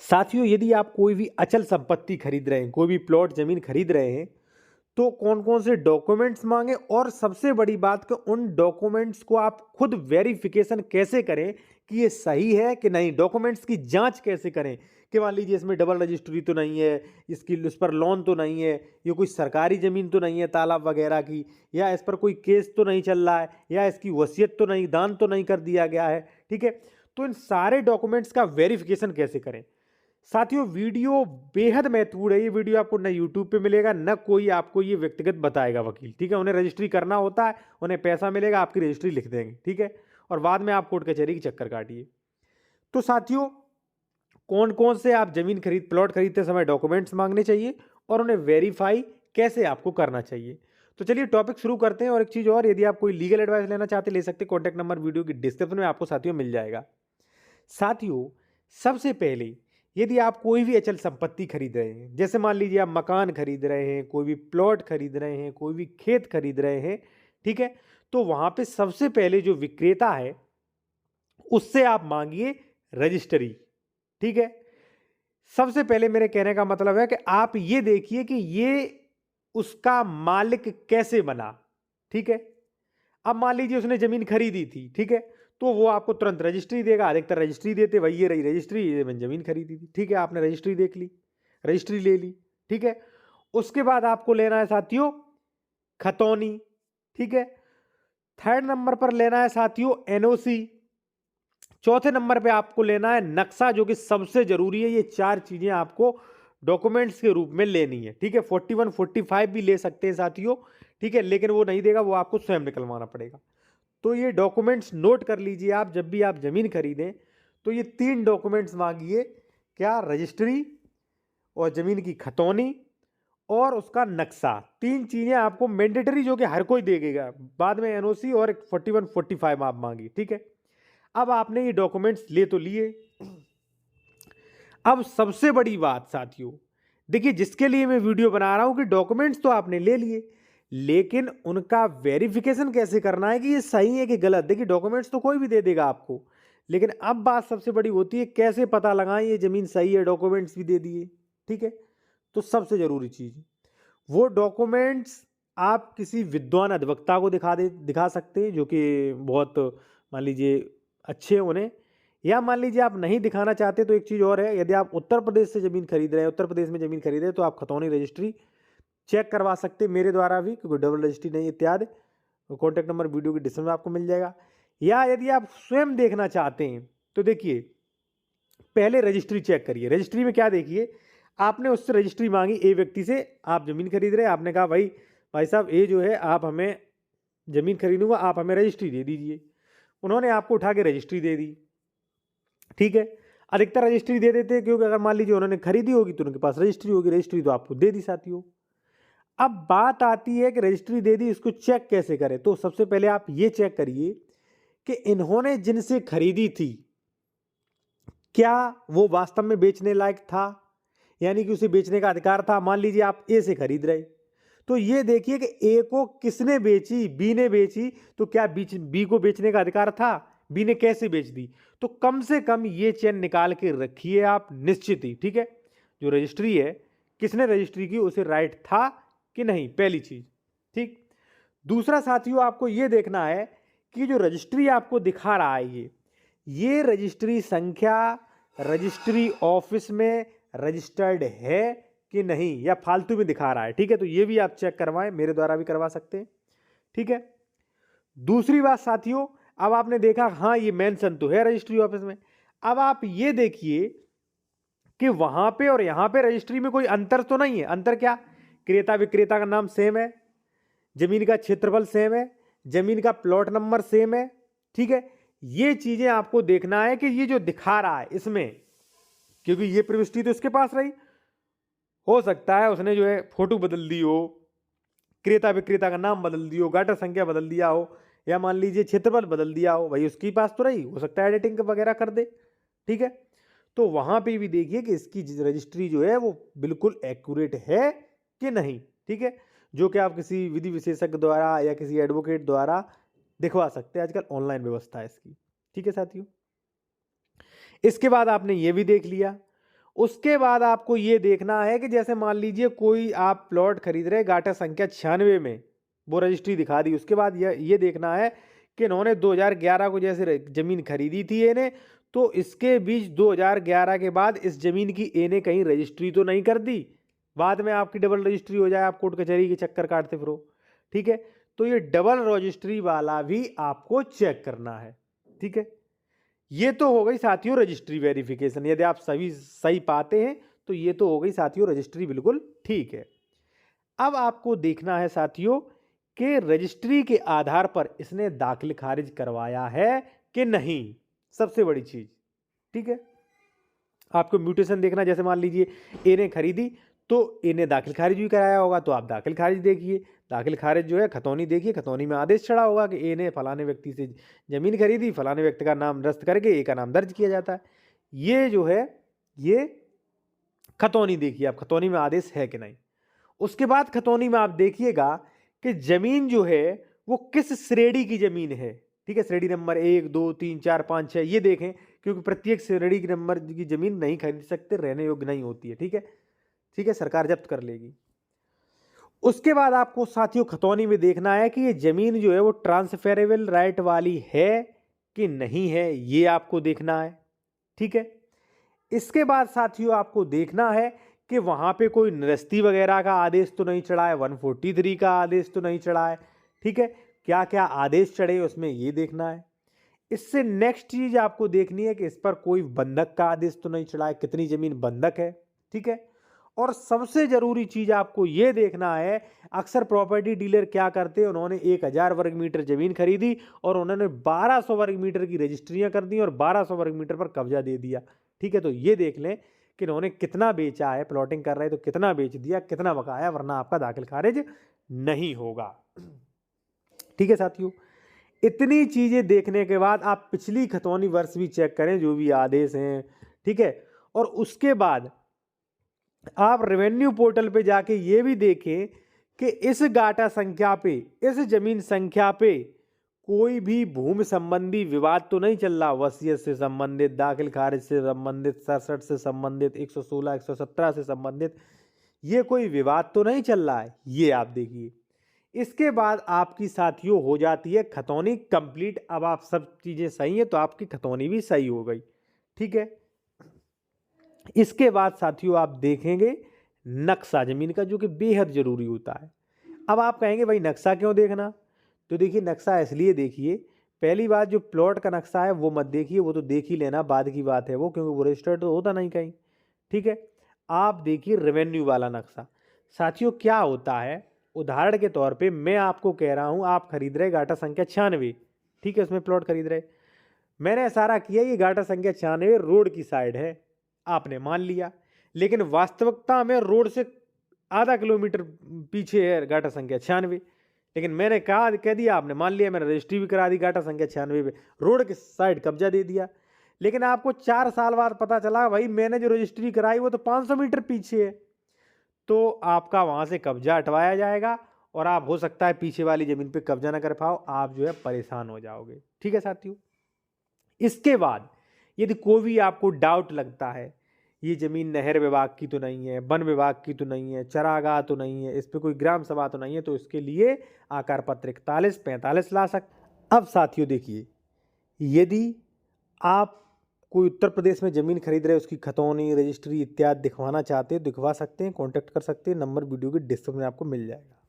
साथियों, यदि आप कोई भी अचल संपत्ति खरीद रहे हैं, कोई भी प्लॉट ज़मीन खरीद रहे हैं, तो कौन-कौन से डॉक्यूमेंट्स माँगे और सबसे बड़ी बात कि उन डॉक्यूमेंट्स को आप खुद वेरिफ़िकेशन कैसे करें कि ये सही है कि नहीं? डॉक्यूमेंट्स की जाँच कैसे करें कि मान लीजिए इसमें डबल रजिस्ट्री तो नहीं है, इसकी इस पर लोन तो नहीं है, ये कोई सरकारी ज़मीन तो नहीं है तालाब वगैरह की, या इस पर कोई केस तो नहीं चल रहा है, या इसकी वसीयत तो नहीं, दान तो नहीं कर दिया गया है, ठीक है? तो इन सारे डॉक्यूमेंट्स का वेरिफ़िकेशन कैसे करें? साथियों, वीडियो बेहद महत्वपूर्ण है। ये वीडियो आपको ना यूट्यूब पे मिलेगा, ना कोई आपको ये व्यक्तिगत बताएगा वकील, ठीक है? उन्हें रजिस्ट्री करना होता है, उन्हें पैसा मिलेगा, आपकी रजिस्ट्री लिख देंगे, ठीक है? और बाद में आप कोर्ट कचहरी की चक्कर काटिए। तो साथियों, कौन-कौन से आप ज़मीन खरीद प्लॉट खरीदते समय डॉक्यूमेंट्स माँगने चाहिए और उन्हें वेरीफ़ाई कैसे आपको करना चाहिए? तो चलिए टॉपिक शुरू करते हैं। और एक चीज़ और, यदि आप कोई लीगल एडवाइस लेना चाहते हैं, ले सकते हैं। कॉन्टैक्ट नंबर वीडियो की डिस्क्रिप्शन में आपको साथियों मिल जाएगा। साथियों, सबसे पहले यदि आप कोई भी अचल संपत्ति खरीद रहे हैं, जैसे मान लीजिए आप मकान खरीद रहे हैं, कोई भी प्लॉट खरीद रहे हैं, कोई भी खेत खरीद रहे हैं, ठीक है? तो वहाँ पे सबसे पहले जो विक्रेता है, उससे आप माँगिए रजिस्ट्री, ठीक है? सबसे पहले मेरे कहने का मतलब है कि आप ये देखिए कि ये उसका मालिक कैसे बना, ठीक है? अब मान लीजिए उसने ज़मीन खरीदी थी, ठीक है? तो वो आपको तुरंत रजिस्ट्री देगा, अधिकतर रजिस्ट्री देते, भई ये रही रजिस्ट्री, ये मैंने ज़मीन खरीदी थी, ठीक है? आपने रजिस्ट्री देख ली, रजिस्ट्री ले ली, ठीक है? उसके बाद आपको लेना है साथियों खतौनी, ठीक है? थर्ड नंबर पर लेना है साथियों एनओसी। चौथे नंबर पे आपको लेना है नक्शा, जो कि सबसे ज़रूरी है। ये 4 चीज़ें आपको डॉक्यूमेंट्स के रूप में लेनी है, ठीक है? 41, 45 भी ले सकते हैं साथियों, ठीक है? लेकिन वो नहीं देगा, वो आपको स्वयं निकलवाना पड़ेगा। तो ये डॉक्यूमेंट्स नोट कर लीजिए आप, जब भी आप ज़मीन खरीदें, तो ये 3 डॉक्यूमेंट्स माँगिए। क्या? रजिस्ट्री और ज़मीन की खतौनी और उसका नक्शा। 3 चीज़ें आपको मैंडेटरी, जो कि हर कोई देगा। बाद में एनओसी और एक 41, 45 आप माँगिए, ठीक है? अब आपने ये डॉक्यूमेंट्स ले तो लिए। अब सबसे बड़ी बात साथियों, देखिए जिसके लिए मैं वीडियो बना रहा हूं कि डॉक्यूमेंट्स तो आपने ले लिए, लेकिन उनका वेरिफिकेशन कैसे करना है कि ये सही है कि गलत। देखिए डॉक्यूमेंट्स तो कोई भी दे देगा आपको, लेकिन अब बात सबसे बड़ी होती है कैसे पता लगाएं ये जमीन सही है, डॉक्यूमेंट्स भी दे दिए, ठीक है? तो सबसे जरूरी चीज, वो डॉक्यूमेंट्स आप किसी विद्वान अधिवक्ता को दिखा सकते हैं, जो कि बहुत, मान लीजिए, अच्छे हैं उन्हें। या मान लीजिए आप नहीं दिखाना चाहते, तो एक चीज़ और है, यदि आप उत्तर प्रदेश से ज़मीन खरीद रहे हैं, उत्तर प्रदेश में ज़मीन खरीद रहे हैं, तो आप खतौनी रजिस्ट्री चेक करवा सकते हैं मेरे द्वारा भी, क्योंकि डबल रजिस्ट्री नहीं इत्यादि। कॉन्टैक्ट नंबर वीडियो की डिस्क्रिप्शन में आपको मिल जाएगा। या यदि आप स्वयं देखना चाहते हैं, तो देखिए पहले रजिस्ट्री चेक करिए। रजिस्ट्री में क्या देखिए, आपने उससे रजिस्ट्री मांगी, ए व्यक्ति से आप ज़मीन खरीद रहे हैं, आपने कहा भाई भाई साहब ये जो है, आप हमें ज़मीन खरीदूंगा, आप हमें रजिस्ट्री दे दीजिए। उन्होंने आपको उठा के रजिस्ट्री दे दी, ठीक है? अधिकतर रजिस्ट्री दे देते हैं, क्योंकि अगर मान लीजिए उन्होंने खरीदी होगी तो उनके पास रजिस्ट्री होगी, रजिस्ट्री तो आपको दे दी साथियों। अब बात आती है कि रजिस्ट्री दे दी, इसको चेक कैसे करें? तो सबसे पहले आप ये चेक करिए कि इन्होंने जिनसे खरीदी थी, क्या वो वास्तव में बेचने लायक था, यानी कि उसे बेचने का अधिकार था। मान लीजिए आप ए से खरीद रहे, तो ये देखिए कि ए को किसने बेची, बी ने बेची, तो क्या बी को बेचने का अधिकार था, बी ने कैसे बेच दी? तो कम से कम ये चेन निकाल के रखिए आप, निश्चित ही, ठीक है? जो रजिस्ट्री है, किसने रजिस्ट्री की, उसे राइट था कि नहीं, पहली चीज, ठीक। दूसरा साथियों, आपको ये देखना है कि जो रजिस्ट्री आपको दिखा रहा है, ये रजिस्ट्री संख्या रजिस्ट्री ऑफिस में रजिस्टर्ड है कि नहीं, या फालतू में दिखा रहा है, ठीक है? तो ये भी आप चेक करवाएं, मेरे द्वारा भी करवा सकते हैं, ठीक है? दूसरी बात साथियों, अब आपने देखा हाँ ये मेंशन तो है रजिस्ट्री ऑफिस में। अब आप ये देखिए कि वहां पे और यहां पे रजिस्ट्री में कोई अंतर तो नहीं है। अंतर क्या? क्रेता विक्रेता का नाम सेम है, जमीन का क्षेत्रफल सेम है, जमीन का प्लॉट नंबर सेम है, ठीक है? ये चीजें आपको देखना है कि ये जो दिखा रहा है इसमें, क्योंकि ये प्रविष्टि तो इसके पास रही, हो सकता है उसने जो है फोटो बदल दी हो, क्रेता विक्रेता का नाम बदल दिया हो, गाटर संख्या बदल दिया हो, या मान लीजिए क्षेत्रफल बदल दिया हो, भाई उसके पास तो रही, हो सकता है एडिटिंग वगैरह कर दे, ठीक है? तो वहां पे भी देखिए कि इसकी रजिस्ट्री जो है वो बिल्कुल एक्यूरेट है कि नहीं, ठीक है? जो कि आप किसी विधि विशेषज्ञ द्वारा या किसी एडवोकेट द्वारा दिखवा सकते हैं, आजकल ऑनलाइन व्यवस्था है इसकी, ठीक है साथियों? इसके बाद आपने ये भी देख लिया, उसके बाद आपको ये देखना है कि जैसे मान लीजिए कोई आप प्लॉट खरीद रहे गाटा संख्या 96 में, वो रजिस्ट्री दिखा दी। उसके बाद ये देखना है कि इन्होंने 2011 को जैसे ज़मीन खरीदी थी इन्हें, तो इसके बीच 2011 के बाद इस ज़मीन की इन्हें कहीं रजिस्ट्री तो नहीं कर दी, बाद में आपकी डबल रजिस्ट्री हो जाए, आप कोर्ट कचहरी के चक्कर काटते फिरो। ठीक है, तो ये डबल रजिस्ट्री वाला भी आपको चेक करना है। ठीक है, ये तो हो गई साथियों रजिस्ट्री वेरिफिकेशन। यदि आप सभी सही पाते हैं तो ये तो हो गई साथियों रजिस्ट्री बिल्कुल ठीक है। अब आपको देखना है साथियों कि रजिस्ट्री के आधार पर इसने दाखिल खारिज करवाया है कि नहीं, सबसे बड़ी चीज। ठीक है, आपको म्यूटेशन देखना, जैसे मान लीजिए इन्हें खरीदी तो इन्हें दाखिल खारिज भी कराया होगा, तो आप दाखिल खारिज देखिए। दाखिल खारिज जो है खतौनी देखिए, खतौनी में आदेश चढ़ा होगा कि इन्हें फलाने व्यक्ति से जमीन खरीदी, फलाने व्यक्ति का नाम दर्ज करके ए का नाम दर्ज किया जाता है। ये जो है ये खतौनी देखिए आप, खतौनी में आदेश है कि नहीं। उसके बाद खतौनी में आप देखिएगा कि जमीन जो है वो किस श्रेणी की जमीन है। ठीक है, श्रेणी नंबर 1, 2, 3, 4, 5, 6 ये देखें, क्योंकि प्रत्येक श्रेणी के नंबर की जमीन नहीं खरीद सकते, रहने योग्य नहीं होती है। ठीक है, ठीक है, सरकार जब्त कर लेगी। उसके बाद आपको साथियों खतौनी में देखना है कि ये जमीन जो है वो ट्रांसफेरेबल राइट वाली है कि नहीं है, ये आपको देखना है। ठीक है, इसके बाद साथियों आपको देखना है कि वहां पे कोई निरस्ती वगैरह का आदेश तो नहीं चढ़ा है, 143 का आदेश तो नहीं चढ़ा है। ठीक है, क्या क्या आदेश चढ़े उसमें ये देखना है। इससे नेक्स्ट चीज आपको देखनी है कि इस पर कोई बंधक का आदेश तो नहीं चढ़ा है, कितनी जमीन बंधक है। ठीक है, और सबसे जरूरी चीज आपको यह देखना है, अक्सर प्रॉपर्टी डीलर क्या करते हैं, उन्होंने 1000 वर्ग मीटर जमीन खरीदी और उन्होंने 1200 वर्ग मीटर की रजिस्ट्रियां कर दी और 1200 वर्ग मीटर पर कब्जा दे दिया। ठीक है, तो ये देख लें कि उन्होंने कितना बेचा है, प्लॉटिंग कर रहे तो कितना बेच दिया, कितना बकाया, वरना आपका दाखिल खारिज नहीं होगा। ठीक है साथियों, इतनी चीजें देखने के बाद आप पिछली खतौनी वर्ष भी चेक करें, जो भी आदेश हैं। ठीक है, और उसके बाद आप रेवेन्यू पोर्टल पे जाके ये भी देखें कि इस गाटा संख्या पे, इस जमीन संख्या पे कोई भी भूमि संबंधी विवाद तो नहीं चल रहा, वसीयत से संबंधित, दाखिल खारिज से संबंधित, 67 से संबंधित, 116, 117 से संबंधित, ये कोई विवाद तो नहीं चल रहा है, ये आप देखिए। इसके बाद आपकी साथियों हो जाती है खतौनी कंप्लीट। अब आप सब चीजें सही है तो आपकी खतौनी भी सही हो गई। ठीक है, इसके बाद साथियों आप देखेंगे नक्शा जमीन का, जो कि बेहद जरूरी होता है। अब आप कहेंगे भाई नक्शा क्यों देखना, तो देखिए नक्शा इसलिए देखिए, पहली बात जो प्लॉट का नक्शा है वो मत देखिए, वो तो देख ही लेना, बाद की बात है वो, क्योंकि वो रजिस्टर्ड तो होता नहीं कहीं। ठीक है, आप देखिए रेवेन्यू वाला नक्शा। साथियों क्या होता है, उदाहरण के तौर पे मैं आपको कह रहा हूं, आप खरीद रहे गाटा संख्या 96। ठीक है, उसमें प्लॉट खरीद रहे, मैंने इशारा किया ये गाटा संख्या 96 रोड की साइड है, आपने मान लिया, लेकिन वास्तविकता में रोड से आधा किलोमीटर पीछे है गाटा संख्या 96। लेकिन मैंने कह दिया, आपने मान लिया, मैंने रजिस्ट्री भी करा दी गाटा संख्या 96 पे, रोड की साइड कब्जा दे दिया। लेकिन आपको 4 साल बाद पता चला भाई मैंने जो रजिस्ट्री कराई वो तो 500 मीटर पीछे है, तो आपका वहां से कब्जा हटवाया जाएगा और आप हो सकता है पीछे वाली जमीन पे कब्जा ना कर पाओ, आप जो है परेशान हो जाओगे। ठीक है साथियों, इसके बाद यदि कोई भी आपको डाउट लगता है, ये जमीन नहर विभाग की तो नहीं है, वन विभाग की तो नहीं है, चरागाह तो नहीं है, इस पे कोई ग्राम सभा तो नहीं है, तो इसके लिए आकार पत्र 41, 45 ला सकते। अब साथियों देखिए, यदि आप कोई उत्तर प्रदेश में जमीन खरीद रहे, उसकी खतौनी, रजिस्ट्री इत्यादि दिखवाना चाहते हैं, दिखवा सकते हैं, कॉन्टैक्ट कर सकते हैं, नंबर वीडियो के डिस्क्रिप्शन में आपको मिल जाएगा।